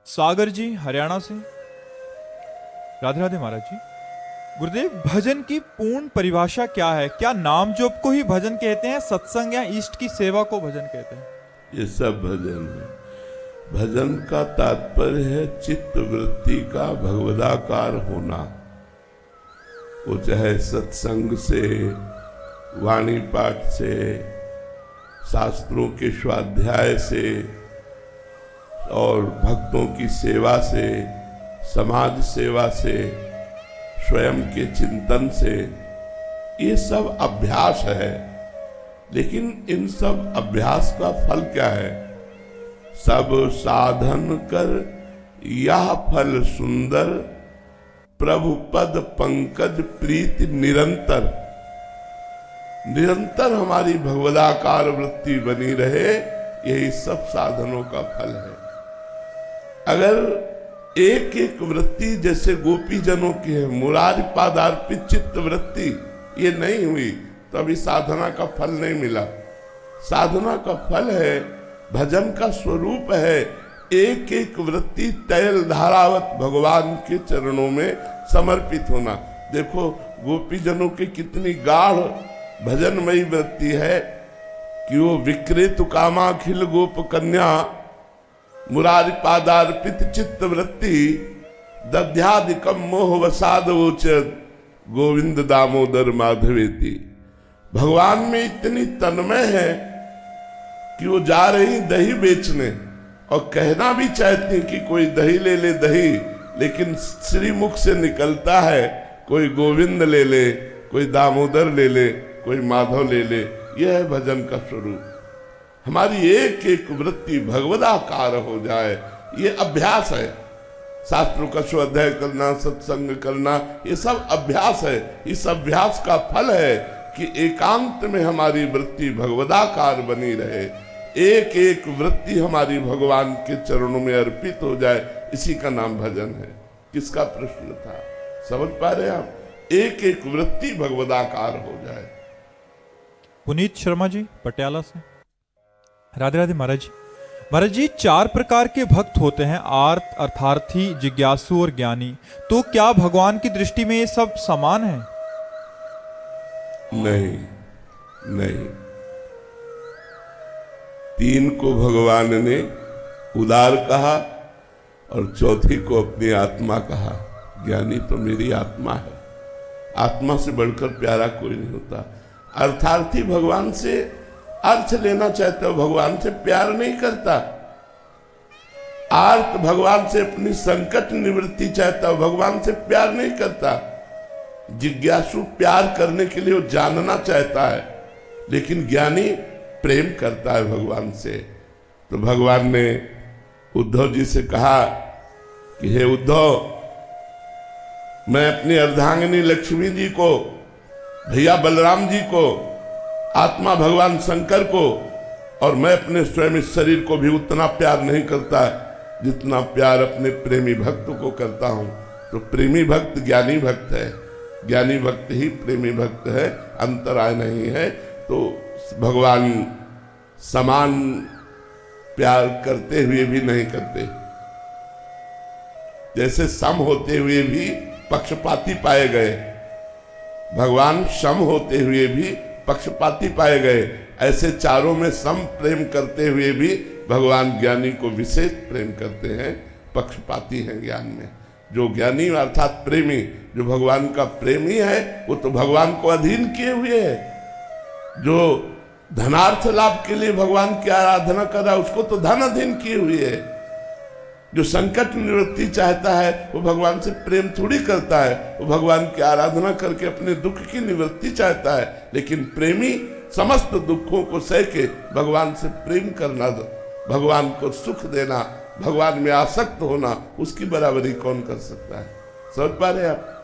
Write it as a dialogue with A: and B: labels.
A: सागर जी हरियाणा से। राधे राधे महाराज जी। गुरुदेव, भजन की पूर्ण परिभाषा क्या है? क्या नाम जोप को ही भजन कहते हैं, सत्संग या इष्ट की सेवा को भजन कहते हैं?
B: ये सब भजन है। भजन का तात्पर्य है चित्त वृत्ति का भगवदाकार होना। वो चाहे सत्संग से, वाणी पाठ से, शास्त्रों के स्वाध्याय से और भक्तों की सेवा से, समाज सेवा से, स्वयं के चिंतन से, ये सब अभ्यास है। लेकिन इन सब अभ्यास का फल क्या है? सब साधन कर यह फल सुंदर, प्रभु पद पंकज प्रीति निरंतर। निरंतर हमारी भगवदाकार वृत्ति बनी रहे, यही सब साधनों का फल है। अगर एक एक वृत्ति जैसे गोपी जनों की है, मुरारी पादार्पित चित्त वृत्ति, ये नहीं हुई तो अभी साधना का फल नहीं मिला। साधना का फल है, भजन का स्वरूप है, एक एक वृत्ति तैल धारावत भगवान के चरणों में समर्पित होना। देखो गोपी जनों की कितनी गाढ़ भजनमयी वृत्ति है कि वो विक्रेतु कामाखिल गोप कन्या मुरारी पादार्पित चित्त वृत्ति दध्यादिकम मोह वसाद वोचत गोविंद दामोदर माधवेति। भगवान में इतनी तन्मय है कि वो जा रही दही बेचने और कहना भी चाहती कि कोई दही ले ले दही, लेकिन श्रीमुख से निकलता है कोई गोविंद ले ले, कोई दामोदर ले ले, कोई माधव ले ले। यह है भजन का स्वरूप। हमारी एक एक वृत्ति भगवदाकार हो जाए, ये अभ्यास है। शास्त्रों का स्वाध्याय करना, सत्संग करना, ये सब अभ्यास है। इस अभ्यास का फल है कि एकांत में हमारी वृत्ति भगवदाकार बनी रहे, एक एक वृत्ति हमारी भगवान के चरणों में अर्पित हो जाए। इसी का नाम भजन है। किसका प्रश्न था? समझ पा रहे आप? एक एक वृत्ति भगवदाकार हो जाए।
A: पुनीत शर्मा जी पटियाला से। राधे राधे महाराज जी। महाराज जी, 4 प्रकार के भक्त होते हैं, आर्त, अर्थार्थी, जिज्ञासु और ज्ञानी। तो क्या भगवान की दृष्टि में ये सब समान है?
B: नहीं नहीं, 3 को भगवान ने उदार कहा और चौथी को अपनी आत्मा कहा। ज्ञानी तो मेरी आत्मा है। आत्मा से बढ़कर प्यारा कोई नहीं होता। अर्थार्थी भगवान से अर्थ लेना चाहता हो, भगवान से प्यार नहीं करता। आर्त भगवान से अपनी संकट निवृत्ति चाहता हो, भगवान से प्यार नहीं करता। जिज्ञासु प्यार करने के लिए वो जानना चाहता है, लेकिन ज्ञानी प्रेम करता है भगवान से। तो भगवान ने उद्धव जी से कहा कि हे उद्धव, मैं अपनी अर्धांगिनी लक्ष्मी जी को, भैया बलराम जी को, आत्मा भगवान शंकर को, और मैं अपने स्वयं इस शरीर को भी उतना प्यार नहीं करता जितना प्यार अपने प्रेमी भक्त को करता हूं। तो प्रेमी भक्त ज्ञानी भक्त है, ज्ञानी भक्त ही प्रेमी भक्त है, अंतराय नहीं है। तो भगवान समान प्यार करते हुए भी नहीं करते, जैसे सम होते हुए भी पक्षपाती पाए गए, भगवान सम होते हुए भी पक्षपाती पाए गए। ऐसे चारों में सम प्रेम करते हुए भी भगवान ज्ञानी को विशेष प्रेम करते हैं, पक्षपाती हैं ज्ञान में। जो ज्ञानी अर्थात प्रेमी, जो भगवान का प्रेमी है, वो तो भगवान को अधीन किए हुए है। जो धनार्थ लाभ के लिए भगवान की आराधना कर रहा है, उसको तो धन अधीन किए हुए है। जो संकट निवृत्ति चाहता है, वो भगवान से प्रेम थोड़ी करता है, वो भगवान की आराधना करके अपने दुख की निवृत्ति चाहता है। लेकिन प्रेमी समस्त दुखों को सह के भगवान से प्रेम करना, भगवान को सुख देना, भगवान में आसक्त होना, उसकी बराबरी कौन कर सकता है? समझ पा रहे आप?